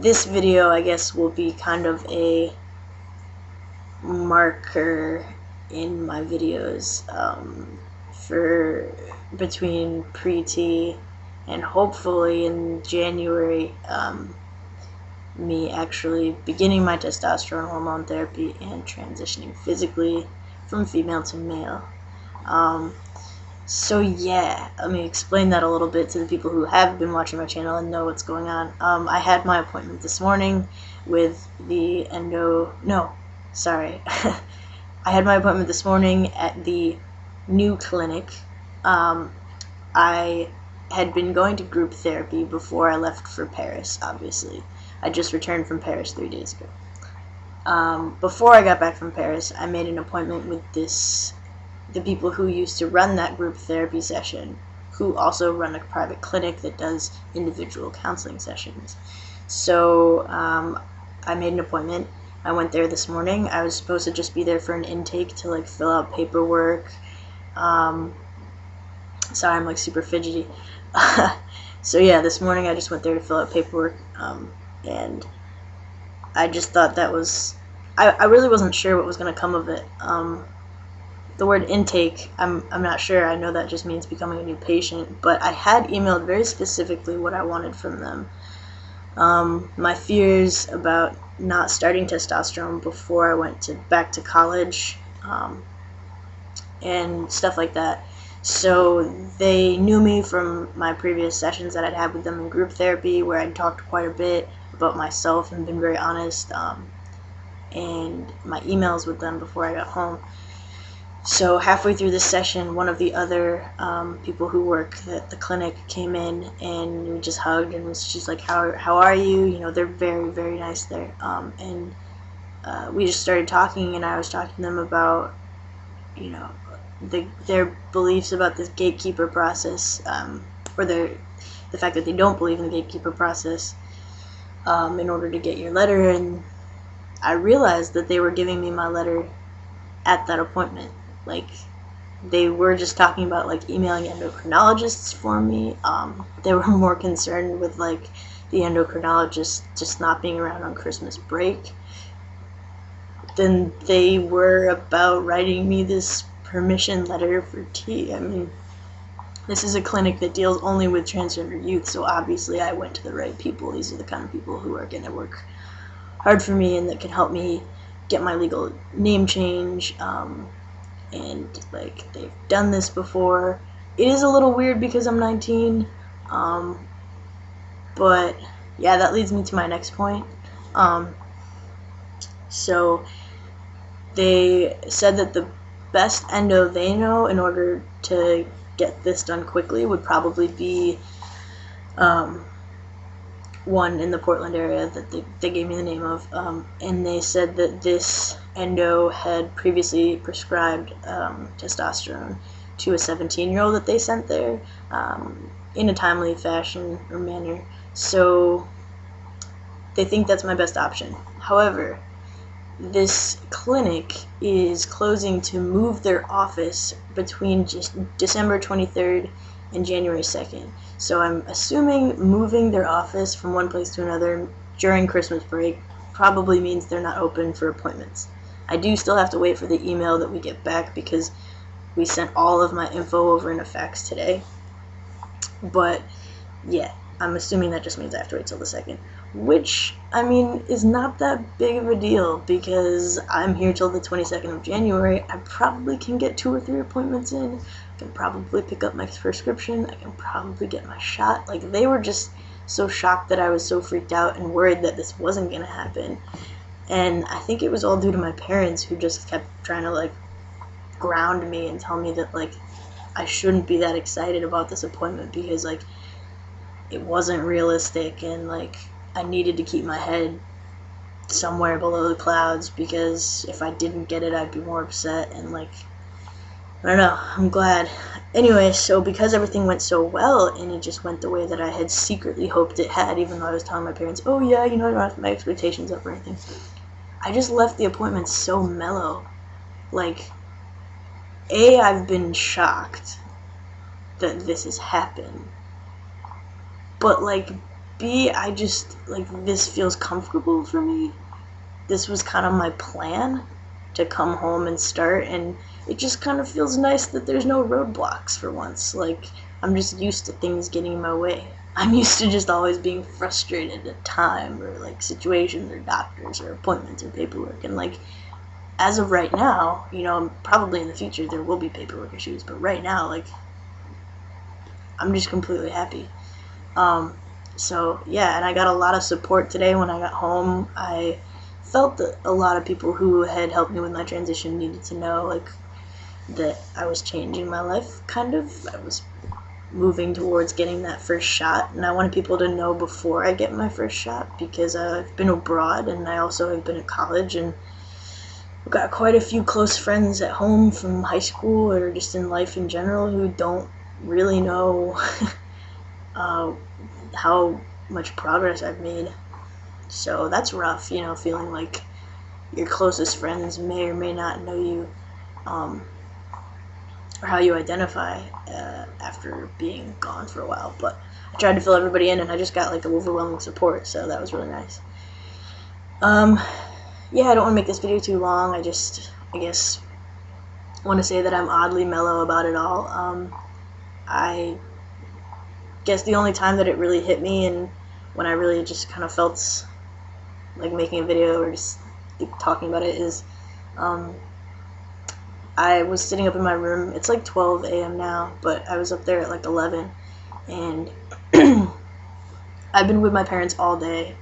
This video, I guess, will be kind of a marker in my videos for between pre-T and hopefully in January, me actually beginning my testosterone hormone therapy and transitioning physically from female to male. So yeah, let me explain that a little bit to the people who have been watching my channel and know what's going on. I had my appointment this morning with the I had my appointment this morning at the new clinic. I had been going to group therapy before I left for Paris, obviously. I just returned from Paris 3 days ago. Before I got back from Paris, I made an appointment with the people who used to run that group therapy session, who also run a private clinic that does individual counseling sessions. So I made an appointment. I went there this morning. I was supposed to just be there for an intake to like fill out paperwork. Sorry, I'm like super fidgety. So yeah, this morning I just went there to fill out paperwork, and I just thought that was, I really wasn't sure what was going to come of it. The word intake, I'm not sure. I know that just means becoming a new patient, but I had emailed very specifically what I wanted from them. My fears about not starting testosterone before I went back to college, and stuff like that. So they knew me from my previous sessions that I'd had with them in group therapy, where I'd talked quite a bit about myself and been very honest, and my emails with them before I got home. So halfway through this session, one of the other people who work at the clinic came in, and we just hugged, and she's like, how are you? You know, they're very, very nice there. And we just started talking, and I was talking to them about, you know, their beliefs about this gatekeeper process, or the fact that they don't believe in the gatekeeper process in order to get your letter. And I realized that they were giving me my letter at that appointment. Like, they were just talking about like emailing endocrinologists for me. They were more concerned with like the endocrinologist just not being around on Christmas break than they were about writing me this permission letter for T. I mean, this is a clinic that deals only with transgender youth, so obviously I went to the right people. These are the kind of people who are going to work hard for me and that can help me get my legal name change. And like, they've done this before. It is a little weird because I'm 19, but yeah, that leads me to my next point. So they said that the best endo they know in order to get this done quickly would probably be one in the Portland area that they gave me the name of, and they said that this endo had previously prescribed testosterone to a 17-year-old that they sent there in a timely fashion or manner. So they think that's my best option. However, this clinic is closing to move their office between just December 23rd and January 2nd. So I'm assuming moving their office from one place to another during Christmas break probably means they're not open for appointments. I do still have to wait for the email that we get back because we sent all of my info over in a fax today. But yeah, I'm assuming that just means I have to wait till the 2nd, which, I mean, is not that big of a deal because I'm here till the 22nd of January. I probably can get 2 or 3 appointments in. I can probably pick up my prescription. I can probably get my shot. Like, they were just so shocked that I was so freaked out and worried that this wasn't going to happen. And I think it was all due to my parents, who just kept trying to, like, ground me and tell me that, like, I shouldn't be that excited about this appointment because, like, it wasn't realistic, and like, I needed to keep my head somewhere below the clouds because if I didn't get it, I'd be more upset. And like, I don't know, I'm glad. Anyway, so because everything went so well and it just went the way that I had secretly hoped it had, even though I was telling my parents, oh yeah, you know, I don't have my expectations up or anything, I just left the appointment so mellow. Like, I've been shocked that this has happened. But, like, B, I just, like, this feels comfortable for me. This was kind of my plan, to come home and start, and it just kind of feels nice that there's no roadblocks for once. Like, I'm just used to things getting in my way. I'm used to just always being frustrated at time, or like situations, or doctors, or appointments, or paperwork, and like, as of right now, you know, probably in the future there will be paperwork issues, but right now, like, I'm just completely happy. So yeah, and I got a lot of support today when I got home. I felt that a lot of people who had helped me with my transition needed to know, like, that I was changing my life, kind of. I was moving towards getting that first shot, and I wanted people to know before I get my first shot, because I've been abroad, and I also have been at college, and I've got quite a few close friends at home from high school, or just in life in general, who don't really know how much progress I've made. So that's rough, you know, feeling like your closest friends may or may not know you, or how you identify after being gone for a while. But I tried to fill everybody in, and I just got like overwhelming support, so that was really nice. Yeah, I don't want to make this video too long. I guess want to say that I'm oddly mellow about it all. I guess the only time that it really hit me, and when I really just kind of felt like making a video or just talking about it, is I was sitting up in my room. It's like 12 a.m. now, but I was up there at like 11, and I've been with my parents all day.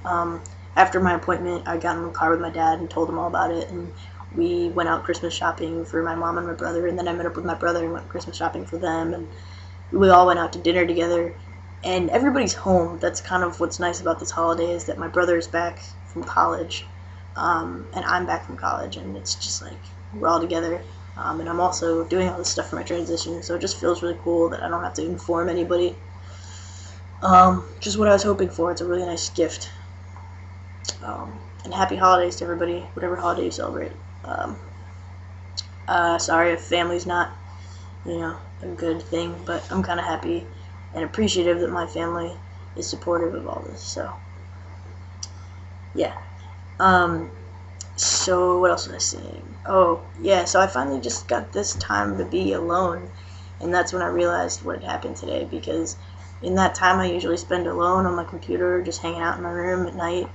After my appointment, I got in the car with my dad and told him all about it, and we went out Christmas shopping for my mom and my brother, and then I met up with my brother and went Christmas shopping for them, and we all went out to dinner together, and everybody's home. That's kind of what's nice about this holiday, is that my brother is back from college, and I'm back from college, and it's just like we're all together, and I'm also doing all this stuff for my transition, so it just feels really cool that I don't have to inform anybody. Just what I was hoping for. It's a really nice gift. And happy holidays to everybody, whatever holiday you celebrate. Sorry if family's not, you know, a good thing, but I'm kind of happy and appreciative that my family is supportive of all this. So yeah. So what else was I saying? Oh yeah, so I finally just got this time to be alone, and that's when I realized what had happened today, because in that time I usually spend alone on my computer, just hanging out in my room at night.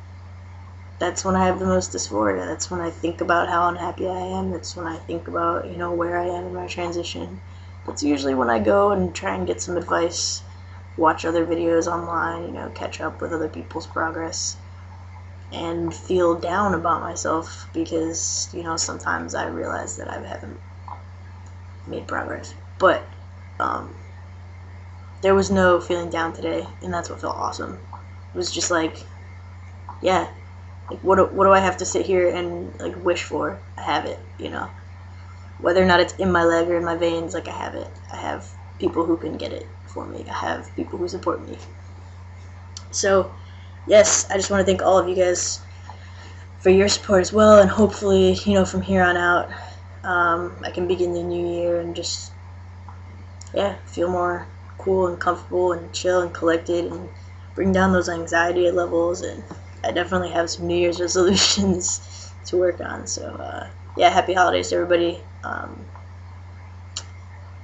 That's when I have the most dysphoria. That's when I think about how unhappy I am. That's when I think about, you know, where I am in my transition. That's usually when I go and try and get some advice, watch other videos online, you know, catch up with other people's progress, and feel down about myself because, you know, sometimes I realize that I haven't made progress. But there was no feeling down today, and that's what felt awesome. It was just like, yeah, like what do I have to sit here and like wish for? I have it, you know. Whether or not it's in my leg or in my veins, like I have it. I have people who can get it for me. I have people who support me. So, yes, I just want to thank all of you guys for your support as well, and hopefully, you know, from here on out, I can begin the new year and just, yeah, feel more cool and comfortable and chill and collected, and bring down those anxiety levels. And I definitely have some New Year's resolutions to work on. So, yeah, happy holidays to everybody.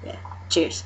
Yeah, cheers.